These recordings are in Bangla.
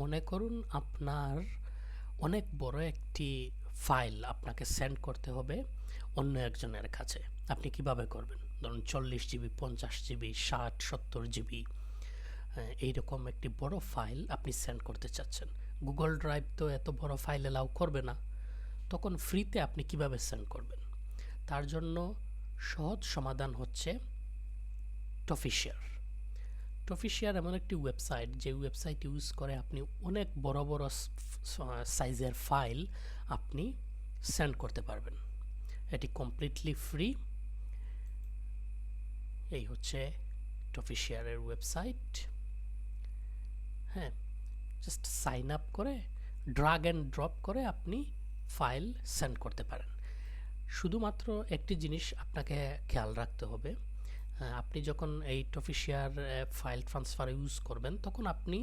মনে করুন আপনার অনেক বড় একটি ফাইল আপনাকে সেন্ড করতে হবে অন্য একজনের কাছে। আপনি কিভাবে করবেন? ধরুন 40 জিবি, 50 জিবি, 60, 70 জিবি এইরকম একটি বড় ফাইল আপনি সেন্ড করতে চাচ্ছেন। গুগল ড্রাইভ তো এত বড় ফাইল অ্যালাউ করবে না। তখন ফ্রিতে আপনি কিভাবে সেন্ড করবেন? তার জন্য সহজ সমাধান হচ্ছে টফিশেয়ার। টফিশেয়ার এমন একটি ওয়েবসাইট, যে ওয়েবসাইট ইউজ করে আপনি অনেক বড় বড় সাইজের ফাইল আপনি সেন্ড করতে পারবেন। এটি কমপ্লিটলি ফ্রি। এই হচ্ছে টফিশেয়ারের ওয়েবসাইট। হ্যাঁ, জাস্ট সাইন আপ করে ড্রাগ অ্যান্ড ড্রপ করে আপনি ফাইল সেন্ড করতে পারেন। শুধুমাত্র একটি জিনিস আপনাকে খেয়াল রাখতে হবে, আপনি যখন এই টফিশেয়ার ফাইল ট্রান্সফার ইউজ করবেন তখন আপনি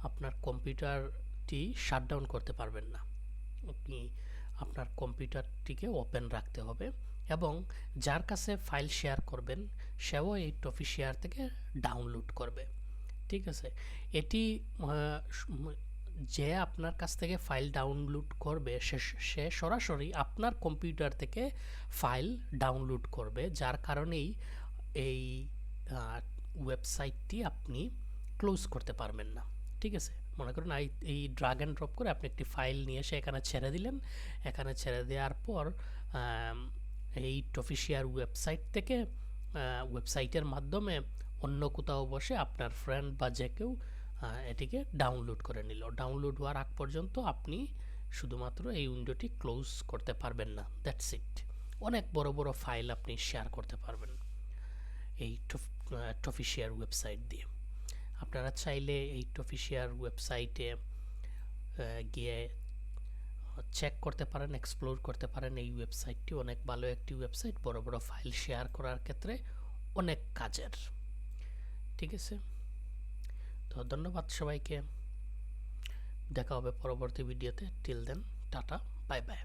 আপনার কম্পিউটারটি শাটডাউন করতে পারবেন না। আপনি আপনার কম্পিউটারটিকে ওপেন রাখতে হবে এবং যার কাছে ফাইল শেয়ার করবেন সেও এই টফিশেয়ার থেকে ডাউনলোড করবে। ঠিক আছে, এটি যে আপনার কাছ থেকে ফাইল ডাউনলোড করবে সে সরাসরি আপনার কম্পিউটার থেকে ফাইল ডাউনলোড করবে, যার কারণেই এই ওয়েবসাইটটি আপনি ক্লোজ করতে পারবেন না। ঠিক আছে, মনে করুন এই ড্রাগ অ্যান্ড ড্রপ করে আপনি একটি ফাইল নিয়ে এসে এখানে ছেড়ে দিলেন। এখানে ছেড়ে দেওয়ার পর এই টফিশেয়ার ওয়েবসাইট থেকে ওয়েবসাইটের মাধ্যমে অন্য কোথাও বসে আপনার ফ্রেন্ড বা যে কেউ এটিকে ডাউনলোড করে নিল। ডাউনলোড হওয়ার আগ পর্যন্ত আপনি শুধুমাত্র এই উইন্ডোটি ক্লোজ করতে পারবেন না। That's it. অনেক বড় বড় ফাইল আপনি শেয়ার করতে পারবেন এই টফিশেয়ার ওয়েবসাইট দিয়ে। আপনারা চাইলে এই টফিশেয়ার ওয়েবসাইটে গিয়ে চেক করতে পারেন, এক্সপ্লোর করতে পারেন। এই ওয়েবসাইটটি অনেক ভালো একটি ওয়েবসাইট, বড় বড় ফাইল শেয়ার করার ক্ষেত্রে অনেক কাজের। ঠিক আছে, তো ধন্যবাদ সবাইকে। দেখা হবে পরবর্তী ভিডিওতে। Till then, tata, bye by.